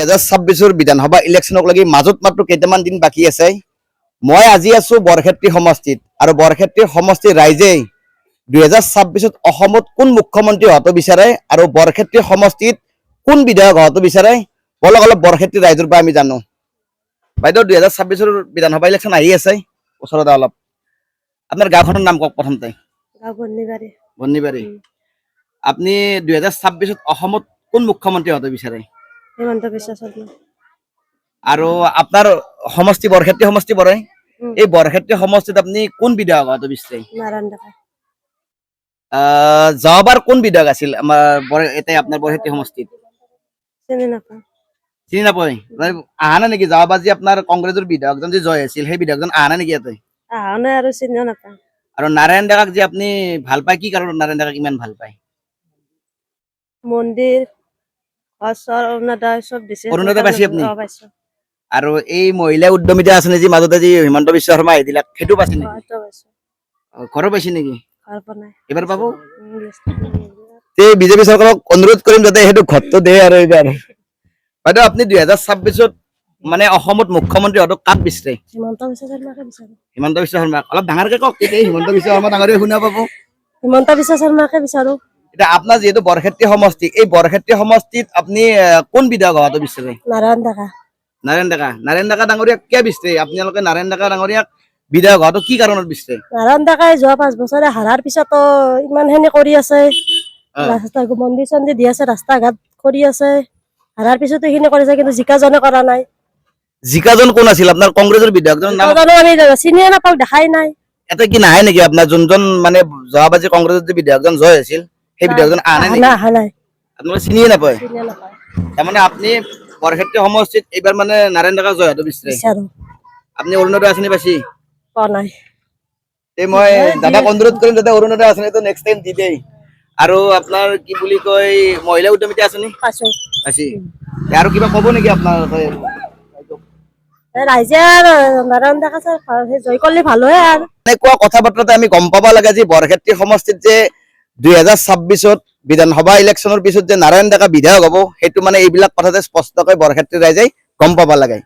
2026 বিধানসভা ইলেকশ্যনক লাগি মাজত মাত্ৰ কেইটামান দিন বাকী আছে। মই আজি আছো বৰক্ষেত্ৰী সমষ্টিত আৰু বৰক্ষেত্ৰী সমষ্টিৰ ৰাইজে 2026 অসমত কোন মুখ্যমন্ত্ৰী হোৱাটো বিচাৰে আৰু বৰক্ষেত্ৰী সমষ্টিত কোন বিধায়ক হোৱাটো বিচাৰে বলক অলপ বৰক্ষেত্ৰী ৰাইজৰ পৰা আমি জানো। বাইদেউ 2026 বিধানসভা ইলেকশ্যন আহি আছে ওচৰতে অলপ। আপোনাৰ গাঁওখনৰ নাম কওক প্ৰথমতে। বন্নিবাৰী। আপনি 2026 অসমত কোন মুখ্যমন্ত্ৰী হোৱাটো বিচাৰে? হিমন্ত বিশ্ব শৰ্মা। আৰু আপোনাৰ সমষ্টি বৰক্ষেত্ৰী সমষ্টি পৰে। এই বৰক্ষেত্ৰী সমষ্টিত আপনি কোন বিধায়ক হোৱাটো বিচাৰে? নাৰায়ণ ডেকা। যোৱাবাৰ কোন বিধায়ক আছিল আমাৰ এতিয়া আপোনাৰ বৰক্ষেত্ৰী সমষ্টিত? চিনি নাপাওঁ। চিনি নাপায়? আহা নাই নেকি? যোৱাবাৰ যে আপোনাৰ কংগ্ৰেছৰ বিধায়কজন যে জয় আছিল সেই বিধায়কজন আহা নাই নেকি ইয়াতে? আহা নাই আৰু চিনিও নাপাওঁ। আৰু নাৰায়ণ ডেকাক যে আপুনি ভাল পায়, কি কাৰণত নাৰায়ণ ডেকাক ইমান ভাল পায়? মন্দিৰ অৰুণোদয় চব দিছে। অৰুণোদয় পাইছে আপুনি? পাইছো। আৰু এই মহিলা উদ্যমিতা আঁচনি যি মাজতে যি হিমন্ত বিশ্ব শৰ্মা আহিছিল সেইটো পাইছে নেকি? ঘৰো পাইছে নেকি? এবাৰ পাব? বিজেপি চৰকাৰক অনুৰোধ কৰিম যাতে সেইটো ঘৰটো দিয়ে আৰু এইবাৰ। বাইদেউ আপুনি 2026 মানে অসমত মুখ্যমন্ত্ৰী হোৱাটো কাক বিচাৰে? হিমন্ত বিশ্ব শৰ্মাকে বিচাৰো। হিমন্ত বিশ্ব শৰ্মা অলপ ডাঙৰকে কওক, তেতিয়া হিমন্ত বিশ্ব শৰ্মা ডাঙৰে শুনা পাব। হিমন্ত বিশ্ব শৰ্মাকে বিচাৰো। এতিয়া আপোনাৰ যিহেতু বৰক্ষেত্ৰী সমষ্টি, এই বৰক্ষেত্ৰী সমষ্টিত আপুনি কোন বিধায়ক হোৱাটো বিচাৰে? নাৰায়ণ ডেকা। নাৰায়ণ ডেকা। নাৰায়ণ ডেকা ডাঙৰীয়াক কিয় বিচাৰে? আপোনালোকে নাৰায়ণ ডেকা ডাঙৰীয়াক বিধায়ক হোৱাটো কি কাৰণত বিচাৰে? নাৰায়ণ ডেকাই যোৱা 5 বছৰে হাৰাৰ পিছতো ইমানখিনি কৰি আছে। ৰাস্তা মন্দিৰ চন্দিৰ দি আছে, ৰাস্তা ঘাট কৰি আছে। হাৰাৰ পিছতো এইখিনি কৰিছে, কিন্তু জিকাজনে কৰা নাই। জিকাজন কোন আছিল? আপোনাৰ কংগ্ৰেছৰ বিধায়কজনৰ নাম আমি চিনিয়ে নাপাওঁ, দেখাই নাই। এটা কি নাহে নেকি আপোনাৰ যোনজন মানে যোৱাবাৰ যে কংগ্ৰেছৰ যে বিধায়কজন জয় আছিল সেই বিধায়কজন আহা নাই নেকি? আহা নাই। আপোনালোকে চিনিয়ে নাপায়? তাৰমানে আপুনি বৰক্ষেত্ৰী সমষ্টিত এইবাৰ মানে নাৰায়ণ ডেকা জয় হোৱাটো বিচাৰে? আপুনি অৰুণোদয় আঁচনি পাইছে? পোৱা নাই। মই দাদাক অনুৰোধ কৰিম যাতে অৰুণোদয় আঁচনিটো নেক্সট টাইম দি দিয়ে। আৰু আপোনাৰ কি বুলি কয় মহিলা উদ্যমিতা আঁচনি পাইছো। আৰু কিবা ক'ব নেকি আপোনাৰ? ৰাইজে নাৰায়ণ ডেকা জয় কৰিলে ভাল হয়। আৰু এনেকুৱা কথা বতৰাতে আমি গম পাব লাগে যে বৰক্ষেত্ৰী সমষ্টিত যে 2026 বিধানসভা ইলেকশ্যনৰ পিছত যে নাৰায়ণ ডেকা বিধায়ক হ'ব, সেইটো মানে এইবিলাক কথাতে স্পষ্টকৈ বৰক্ষেত্ৰী ৰাইজে গম পাব লাগে।